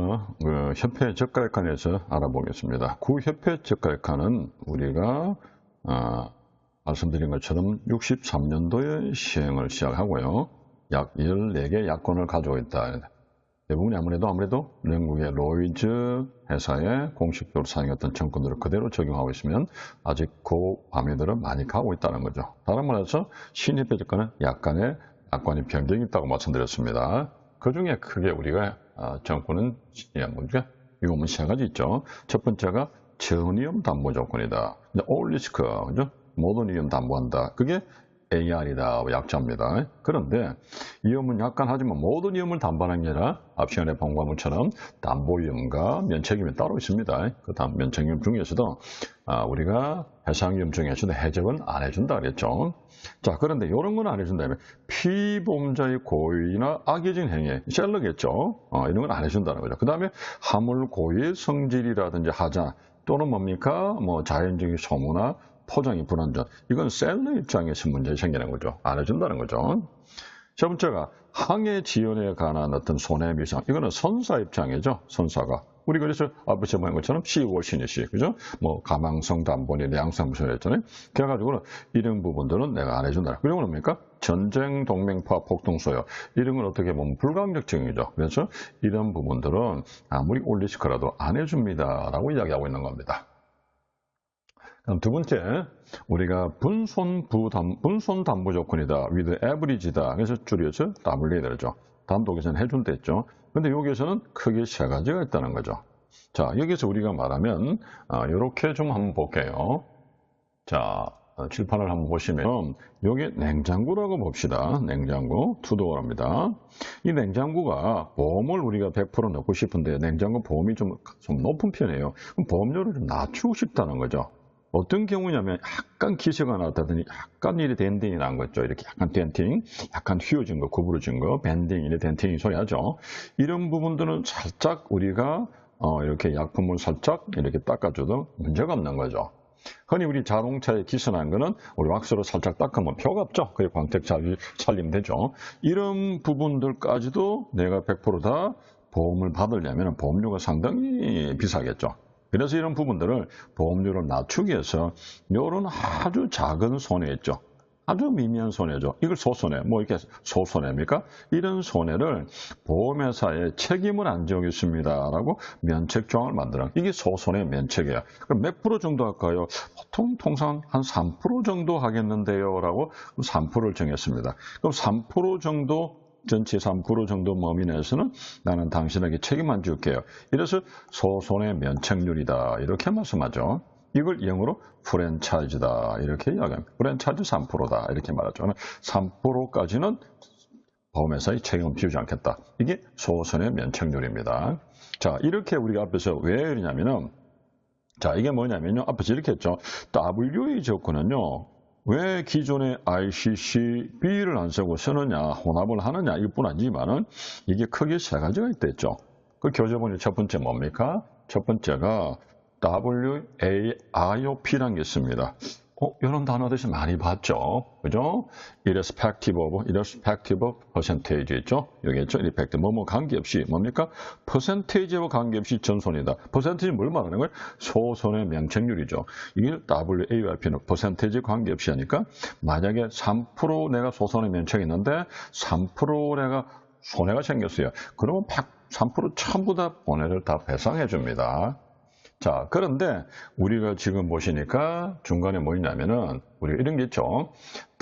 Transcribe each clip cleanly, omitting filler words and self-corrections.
먼저 협회 저가액화에 대해서 알아보겠습니다. 구협회 저가액화는 우리가 말씀드린 것처럼 63년도에 시행을 시작하고요. 약 14개 약관을 가지고 있다. 대부분이 아무래도 영국의 로이즈 회사에 공식적으로 사용했던 정권들을 그대로 적용하고 있으면 아직 그 범위들을 많이 가고 있다는 거죠. 다른 말해서 신협회 저가는 약간의 약관이 변경이 있다고 말씀드렸습니다. 그 중에 크게 우리가 정권은 이거 세 가지 있죠. 첫 번째가 전위험 담보 조건이다. 올 리스크, 그죠? 모든 위험 담보한다. 그게 AR이다. 약자입니다. 그런데 위험은 약간 하지만 모든 위험을 담보하는 게 아니라 앞 시간에 본 것처럼 담보 위험과 면책위험이 따로 있습니다. 그 다음 면책위험 중에서도 우리가 해상 위험 중에서도 해적은 안 해준다 그랬죠. 자, 그런데 이런 건 안 해준다면 피보험자의 고의나 악의적인 행위, 셀러겠죠. 이런 건 안 해준다는 거죠. 그 다음에 화물 고의의 성질이라든지 하자 또는 뭡니까? 자연적인 소모나 포장이 불안전. 이건 셀러 입장에서 문제가 생기는 거죠. 안 해준다는 거죠. 첫 번째가 항해 지연에 관한 어떤 손해배상. 이거는 선사 입장이죠. 선사가. 우리 그래서 앞에서 보는 것처럼 시워시니시, 그죠? 가망성 담보니 양성무선 했잖아요. 그래가지고는 이런 부분들은 내가 안 해준다. 그리고 뭡니까? 전쟁, 동맹파, 폭동소요. 이런 건 어떻게 보면 불가항력 증이죠. 그래서 이런 부분들은 아무리 올리시더라도 안 해줍니다라고 이야기하고 있는 겁니다. 그럼 두 번째, 우리가 분손 담보 조건이다. with average다. 그래서 줄여서 WA 되죠. 단독에서는 해준다 했죠. 근데 여기에서는 크게 세 가지가 있다는 거죠. 자, 여기서 우리가 말하면, 이렇게 좀 한번 볼게요. 자, 칠판을 한번 보시면, 여기 냉장고라고 봅시다. 냉장고, 투도어랍니다. 이 냉장고가 보험을 우리가 100% 넣고 싶은데, 냉장고 보험이 좀 높은 편이에요. 그럼 보험료를 좀 낮추고 싶다는 거죠. 어떤 경우냐면 약간 기세가 나왔다더니 약간 이래 덴딩이 난 거죠. 이렇게 약간 덴팅, 약간 휘어진 거, 구부러진 거, 밴딩, 이래 덴팅이 소리 하죠. 이런 부분들은 살짝 우리가 이렇게 약품을 살짝 이렇게 닦아줘도 문제가 없는 거죠. 흔히 우리 자동차에 기스난 거는 우리 왁스로 살짝 닦으면 표가 없죠. 그게 광택 살리면 되죠. 이런 부분들까지도 내가 100% 다 보험을 받으려면 보험료가 상당히 비싸겠죠. 그래서 이런 부분들을 보험료를 낮추기 위해서 이런 아주 작은 손해였죠. 아주 미미한 손해죠. 이걸 소손해, 이렇게 소손해입니까? 이런 손해를 보험회사에 책임을 안 지우겠습니다라고 면책조항을 만들어. 이게 소손해 면책이에요. 그럼 몇 프로 정도 할까요? 통상 한 3% 정도 하겠는데요. 라고 3%를 정했습니다. 그럼 3% 정도 전체 3% 정도 범위 내에서는 나는 당신에게 책임 안 줄게요. 이래서 소손해 면책률이다. 이렇게 말씀하죠. 이걸 영어로 프랜차이즈다. 이렇게 이야기합니다. 프랜차이즈 3%다. 이렇게 말하죠. 3%까지는 보험회사의 책임을 지우지 않겠다. 이게 소손해 면책률입니다. 자, 이렇게 우리가 앞에서 왜 이러냐면은, 자, 이게 뭐냐면요. 앞에서 이렇게 했죠. WA 조건은요. 왜 기존의 ICCB를 안 쓰고 쓰느냐, 혼합을 하느냐, 이뿐 아니지만은 이게 크게 세 가지가 있댔죠. 그 교재본의 첫 번째 뭡니까? 첫 번째가 WAIOP라는 게 있습니다. 이런 단어들이 많이 봤죠. 그죠? irrespective of percentage 있죠? 여기 있죠? irrespective, 관계없이, 뭡니까? 퍼센테이지와 관계없이 전손이다. 퍼센테이지 뭘 말하는 거예요? 소손의 면책률이죠. 이게 WAIOP는 퍼센테이지 관계없이 하니까, 만약에 3% 내가 소손의 면책이 있는데, 3% 내가 손해가 생겼어요. 그러면 3% 전부 다 손해를 다 배상해 줍니다. 자, 그런데 우리가 지금 보시니까 중간에 뭐 있냐면은 우리가 이런 게 있죠.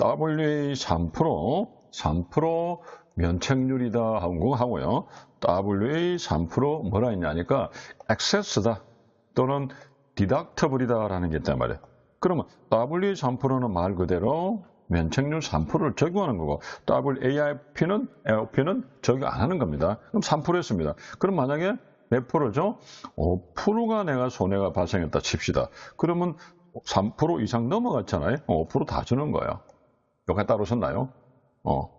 WA 3% 면책률이다 하고요. WA 3% 뭐라 했냐니까 excess다 또는 deductible이다라는 게 있단 말이에요. 그러면 WA 3%는 말 그대로 면책률 3%를 적용하는 거고 WAIP는 적용 안 하는 겁니다. 그럼 3%였습니다. 그럼 만약에 몇 프로죠? 5%가 내가 손해가 발생했다 칩시다. 그러면 3% 이상 넘어갔잖아요. 5% 다 주는 거예요. 여기까지 따르셨나요?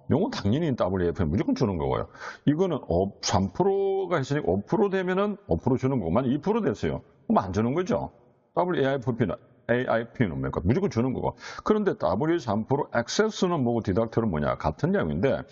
요건 당연히 WAF에 무조건 주는 거고요. 이거는 3%가 했으니 5% 되면은 5% 주는 거고, 만약 2% 됐어요. 그럼 안 주는 거죠. WAIF는 WAIP는 뭡니까? 무조건 주는 거고. 그런데 W3% 액세스는 뭐고 디덕트는 뭐냐? 같은 양인데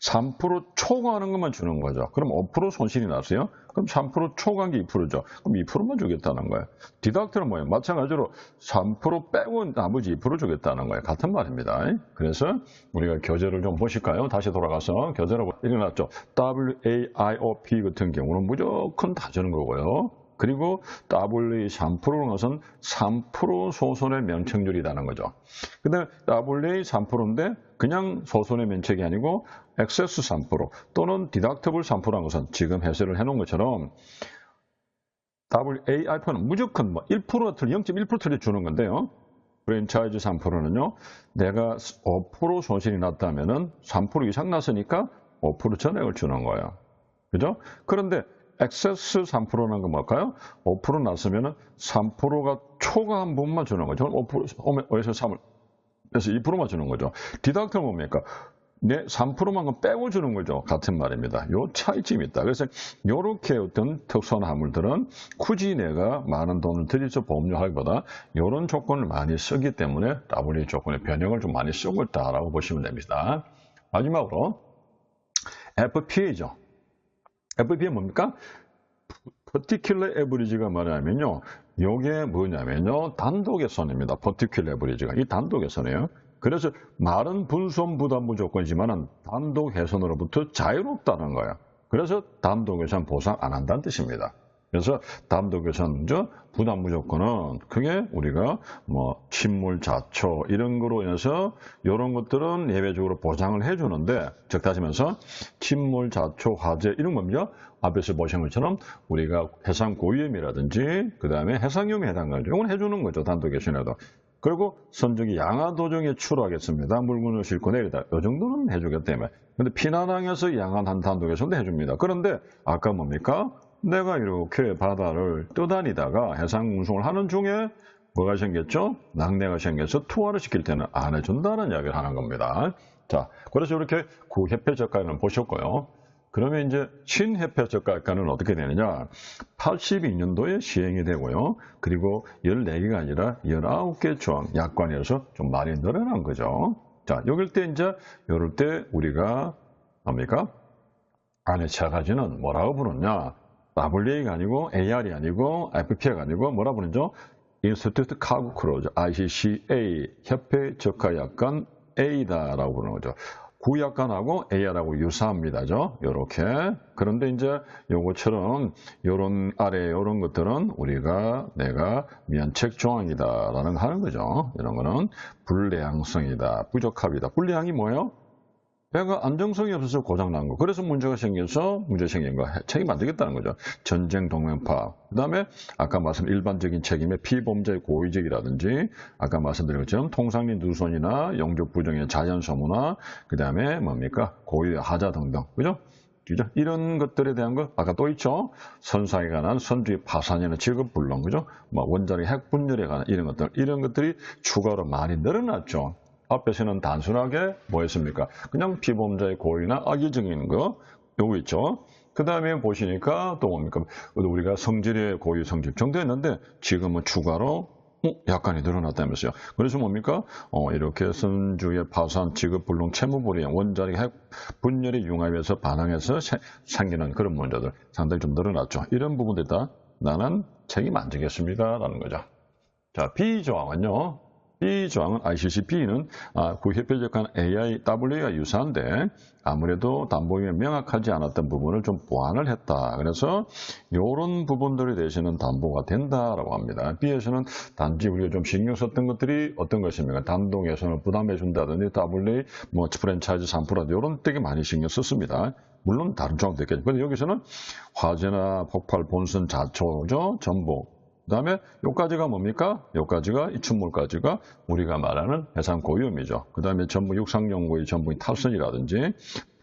3% 초과하는 것만 주는 거죠. 그럼 5% 손실이 났어요? 그럼 3% 초과한 게 2%죠. 그럼 2%만 주겠다는 거예요. 디덕트는 뭐예요? 마찬가지로 3% 빼고 나머지 2% 주겠다는 거예요. 같은 말입니다. 그래서 우리가 교재를 좀 보실까요? 다시 돌아가서 교재를 일어났죠. WAIOP 같은 경우는 무조건 다 주는 거고요. 그리고 WA3%는 것은 3% 소손의 면책률이라는 거죠. 근데 WA3%인데 그냥 소손의 면책이 아니고 액세스 3% 또는 디덕터블 3%라는 것은 지금 해설을 해놓은 것처럼 WAIP는 무조건 뭐 1% 틀 0.1% 틀려 주는 건데요. 프랜차이즈 3%는요. 내가 5% 손실이 났다면은 3% 이상 났으니까 5% 전액을 주는 거예요. 그죠? 그런데 액세스 3%는 건 뭘까요? 5% 났으면은 3%가 초과한 부분만 주는 거죠. 5에서 3을 그래서 2%만 주는 거죠. 디덕트는 뭡니까? 내 3%만큼 빼고 주는 거죠. 같은 말입니다. 요 차이점이 있다. 그래서 요렇게 어떤 특수한 화물들은 굳이 내가 많은 돈을 들여서 보험료 하기보다 요런 조건을 많이 쓰기 때문에 WA 조건의 변형을 좀 많이 쓰고 있다라고 보시면 됩니다. 마지막으로 FPA죠. FPA는 뭡니까? Particular Average가 뭐냐면요. 요게 뭐냐면요. 단독의 선입니다. Particular Average가. 이 단독의 선이에요. 그래서 말은 분손 부담부 조건이지만 단독 해선으로부터 자유롭다는 거예요. 그래서 단독 해선 보상 안 한다는 뜻입니다. 그래서 단독 해선 부담부 조건은 크게 우리가 뭐 침몰, 자초 이런 거로 인해서 이런 것들은 예외적으로 보장을 해주는데 즉 다시 말해서 침몰, 자초, 화재 이런 겁니다. 앞에서 보신 것처럼 우리가 해상 고위험이라든지 그 다음에 해상위험에 해당하죠. 이건 해주는 거죠. 단독 해선에도. 그리고 선적이 양화 도중에 출하하겠습니다. 물건을 싣고 내리다. 이 정도는 해주겠다며. 근데 피난항에서 양한 단독에서도 해줍니다. 그런데 아까 뭡니까? 내가 이렇게 바다를 떠다니다가 해상 운송을 하는 중에 뭐가 생겼죠? 낙뢰가 생겨서 투하를 시킬 때는 안 해준다는 이야기를 하는 겁니다. 자, 그래서 이렇게 구협회 저가는 보셨고요. 그러면 이제 신협회 저가가는 어떻게 되느냐? 82년도에 시행이 되고요. 그리고 14개가 아니라 19개 조항, 약관이어서 좀 많이 늘어난 거죠. 자, 요럴 때 이제, 요럴 때 우리가 뭡니까? 안에 차가지는 뭐라고 부르냐? WA가 아니고 AR이 아니고 FPA가 아니고 뭐라 부르죠? Institute Cargo Cruise, ICCA, 협회 저가 약관 A다라고 부르는 거죠. 구약관하고 AR하고 유사합니다죠. 요렇게. 그런데 이제 요것처럼 요런 아래 요런 것들은 우리가 내가 면책 조항이다라는 거 하는 거죠. 이런 거는 불량성이다, 부적합이다. 불량이 뭐예요? 배가 안정성이 없어서 고장난 거. 그래서 문제가 생겨서 문제 생긴 거 책임 안 지겠다는 거죠. 전쟁 동맹파. 그다음에 아까 말씀 일반적인 책임의 피보험자의 고의적이라든지 아까 말씀드린 것처럼 통상리 누손이나 영적 부정의 자연 소모나 그다음에 뭡니까? 고의 하자 등등. 그죠? 그죠? 이런 것들에 대한 거 아까 또 있죠. 선상에 관한 선주의 파산이나 직업 불능. 그죠? 뭐 원자력 핵 분열에 관한 이런 것들이 추가로 많이 늘어났죠. 앞에서는 단순하게 뭐였습니까? 그냥 피보험자의 고의나 악의적인 거 요거 있죠. 그 다음에 보시니까 또 뭡니까? 우리가 성질의 고의 성질 정도 했는데 지금은 추가로 약간이 늘어났다면서요. 그래서 뭡니까? 이렇게 선주의 파산, 직업불능, 채무불이행, 원자력 핵 분열의 융합에서 반항해서 생기는 그런 문제들 상당히 좀 늘어났죠. 이런 부분들다 나는 책임 안 지겠습니다라는 거죠. 자, B 조항은요. B 조항은 ICCP는 구협회적한 AIW가 유사한데 아무래도 담보위에 명확하지 않았던 부분을 좀 보완을 했다. 그래서 이런 부분들에 대해서는 담보가 된다라고 합니다. B에서는 단지 우리가 좀 신경 썼던 것들이 어떤 것입니까? 단독에서는 부담해 준다든지 WA, 뭐 프랜차이즈 3% 이런 되게 많이 신경 썼습니다. 물론 다른 조항도 있겠죠. 그런데 여기서는 화재나 폭발, 본선, 자초죠, 전복. 그 다음에 요까지가 뭡니까? 요까지가 이 춘물까지가 우리가 말하는 해상 고위험이죠. 그 다음에 전부 육상용고의 전부인 탈선이라든지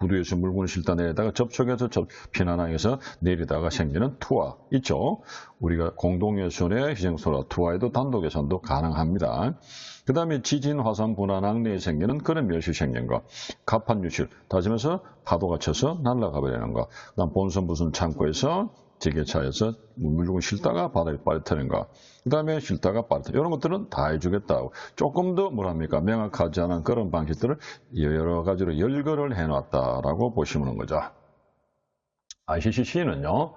부두에서 물건을 실다 내리다가 접촉해서 피난항에서 내리다가 생기는 투하 있죠. 우리가 공동예선의 희생소라 투하에도 단독 예선도 가능합니다. 그 다음에 지진, 화산, 분화, 낙뢰에 생기는 그런 멸실 생긴 거. 갑판 유실, 다지면서 파도가 쳐서 날아가 버리는 거. 그 다음 본선 부순 창고에서 지게차에서 물건 실다가 바다에 빠뜨리는 거, 그 다음에 실다가 빠뜨리는 이런 것들은 다 해주겠다고. 조금 더 뭐랍니까? 명확하지 않은 그런 방식들을 여러 가지로 열거를 해놨다라고 보시면 거죠. ICCC는요,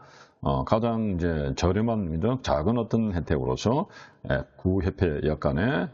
가장 이제 저렴한 작은 어떤 혜택으로서 구협회 약간의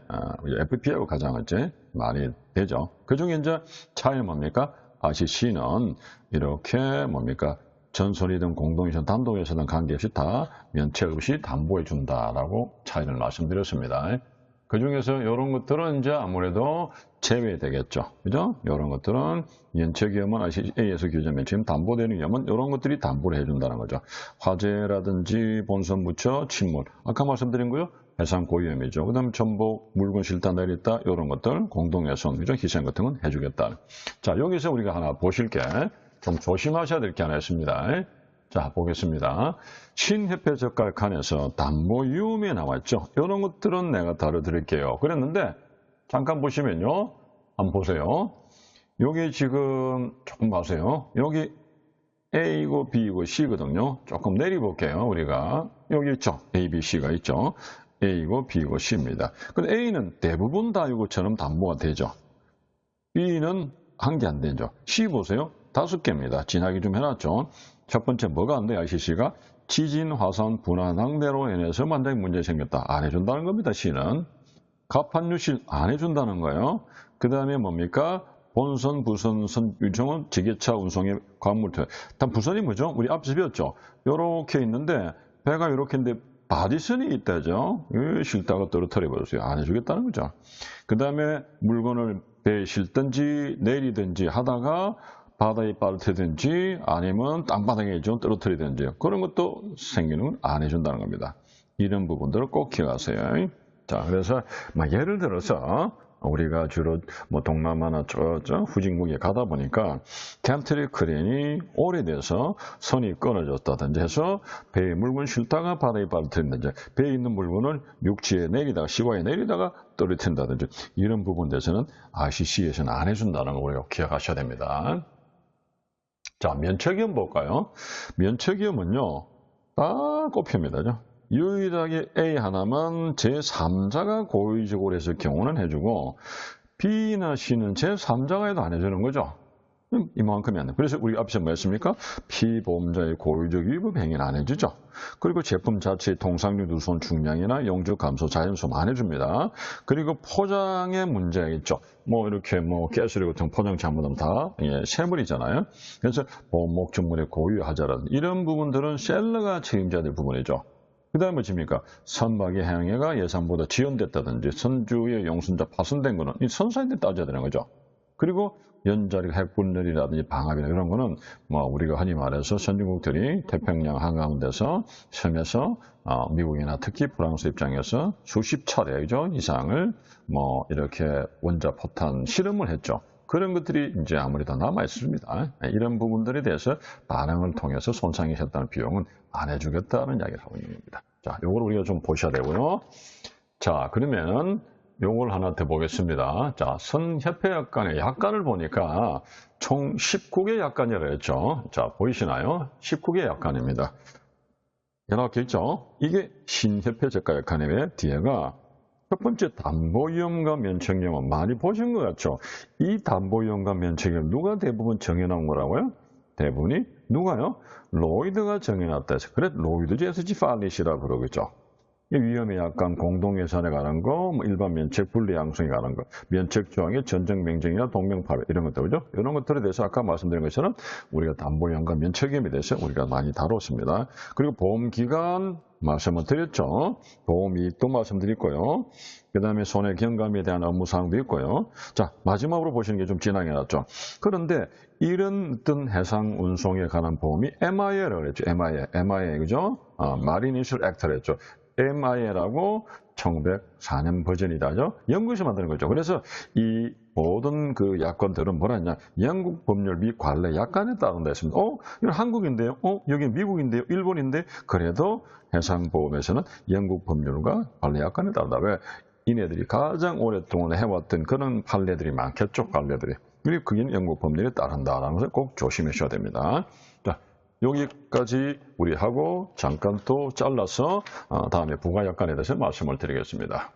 FPA가 가장 이제 많이 되죠. 그 중에 이제 차이는 뭡니까? ICC는 이렇게 뭡니까? 전선이든 공동회사든 단독회사든 관계없이 다 면책 없이 담보해 준다라고 차이를 말씀드렸습니다. 그 중에서 이런 것들은 이제 아무래도 제외되겠죠. 그죠? 이런 것들은 면책위험은 ICCA에서 규정 면책임 담보되는 위험은 이런 것들이 담보를 해준다는 거죠. 화재라든지 본선 부처, 침몰. 아까 말씀드린 거요. 해상 고위험이죠. 그 다음에 전복, 물건 실다 내렸다. 이런 것들, 공동훼손, 그죠? 희생 같은 건 해주겠다. 자, 여기서 우리가 하나 보실 게 좀 조심하셔야 될 게 하나 있습니다. 자, 보겠습니다. 신협회 적갈칸에서 담보 위험에 나왔죠. 이런 것들은 내가 다뤄드릴게요. 그랬는데, 잠깐 보시면요. 한번 보세요. 여기 지금 조금 봐세요. 여기 A이고 B이고 C거든요. 조금 내려볼게요. 우리가. 여기 있죠. A, B, C가 있죠. A이고 B이고 C입니다. 근데 A는 대부분 다 이것처럼 담보가 되죠. B는 한 개 안 되죠. C 보세요. 5개입니다. 진하게 좀 해놨죠. 첫 번째 뭐가 안 돼요? ICC가 지진, 화산, 분화, 낭대로 인해서 만약에 문제 생겼다. 안 해준다는 겁니다. C는. 가판유실 안 해준다는 거예요. 그 다음에 뭡니까? 본선, 부선, 유정은 지게차 운송의 관물투. 일단 부선이 뭐죠? 우리 앞에서 배웠죠? 요렇게 있는데 배가 요렇게 있는데 바디선이 있다죠. 실다가 떨어뜨려 버렸어요. 안 해주겠다는 거죠. 그 다음에 물건을 배에 실든지 내리든지 하다가 바다에 빠뜨리든지 아니면 땅바닥에 좀 떨어뜨리든지 그런 것도 생기는 건 안 해준다는 겁니다. 이런 부분들을 꼭 기억하세요. 자, 그래서 예를 들어서 우리가 주로 동남아나 후진국에 가다 보니까 캔트리 크레인이 오래돼서 선이 끊어졌다든지 해서 배에 물건 실다가 바다에 빠뜨린다든지 배에 있는 물건을 육지에 내리다가 시바에 내리다가 떨어뜨린다든지 이런 부분에서는 ICC에서는 안 해준다는 걸 우리가 기억하셔야 됩니다. 자, 면책위험 볼까요? 면책위험은요, 딱 꼽힙니다. 유일하게 A 하나만 제3자가 고의적으로 했을 경우는 해주고 B나 C는 제3자가 해도 안 해주는 거죠. 이만큼이 안 돼. 그래서 우리 앞에서 뭐 했습니까? 피보험자의 고의적 위법 행위는 안 해주죠. 그리고 제품 자체의 통상류 누손 중량이나 용적 감소, 자연소음 안 해줍니다. 그리고 포장에 문제가 있죠. 이렇게 가스류 같은 포장 잘못하면 다 세물이잖아요. 그래서 보험 목적물의 고유하자라든지 이런 부분들은 셀러가 책임져야 될 부분이죠. 그 다음에 뭐입니까? 선박의 행해가 예상보다 지연됐다든지 선주의 용선자 파손된 거는 이 선사인데 따져야 되는 거죠. 그리고 연자력 핵분열이라든지 방압이나 이런 거는 우리가 흔히 말해서 선진국들이 태평양 한가운데서 섬에서 미국이나 특히 프랑스 입장에서 수십 차례 이상을 이렇게 원자 포탄 실험을 했죠. 그런 것들이 이제 아무래도 남아 있습니다. 이런 부분들에 대해서 반응을 통해서 손상이 있었다는 비용은 안 해주겠다는 이야기를 하고 있는 겁니다. 자, 요걸 우리가 좀 보셔야 되고요. 자, 그러면 요걸 하나 더 보겠습니다. 자, 선협회 약관의 약관을 보니까 총 19개 약관이라고 했죠. 자, 보이시나요? 19개 약관입니다. 이렇게 있죠. 이게 신협회 적가 약관의 뒤에가 첫 번째 담보위험과 면책위험은 많이 보신 것 같죠? 이 담보위험과 면책위험 누가 대부분 정해놓은 거라고요? 대부분이 누가요? 로이드가 정해놨다 해서 그래 로이드 제스지 팔릿이라고 그러겠죠. 위험에 약간 공동예산에 관한 거, 일반 면책 분리 양성에 관한 거, 면책 조항의 전정 명령이나 동명파괴 이런 것들 그죠? 이런 것들에 대해서 아까 말씀드린 것처럼 우리가 담보위험과 면책위험에 대해서 우리가 많이 다뤘습니다. 그리고 보험기간 말씀을 드렸죠. 보험이익도 말씀드렸고요. 그 다음에 손해 경감에 대한 업무사항도 있고요. 자, 마지막으로 보시는 게 좀 진하게 났죠. 그런데 이런 어떤 해상 운송에 관한 보험이 MIA라고 했죠. MIA, 그죠? 마린 인슐 액트를 했죠. MIA라고 1904년 버전이다죠. 영국에서 만드는 거죠. 그래서 이 모든 그 약관들은 뭐라 했냐? 영국 법률 및 관례 약관에 따른다 했습니다. 이건 한국인데요. 여기 미국인데요. 일본인데 그래도 해상보험에서는 영국 법률과 관례 약관에 따른다. 왜? 이네들이 가장 오랫동안 해왔던 그런 판례들이 많겠죠. 관례들이. 그리고 그게 영국 법률에 따른다라는 것을 꼭 조심하셔야 됩니다. 자, 여기까지 우리 하고 잠깐 또 잘라서 다음에 부가약관에 대해서 말씀을 드리겠습니다.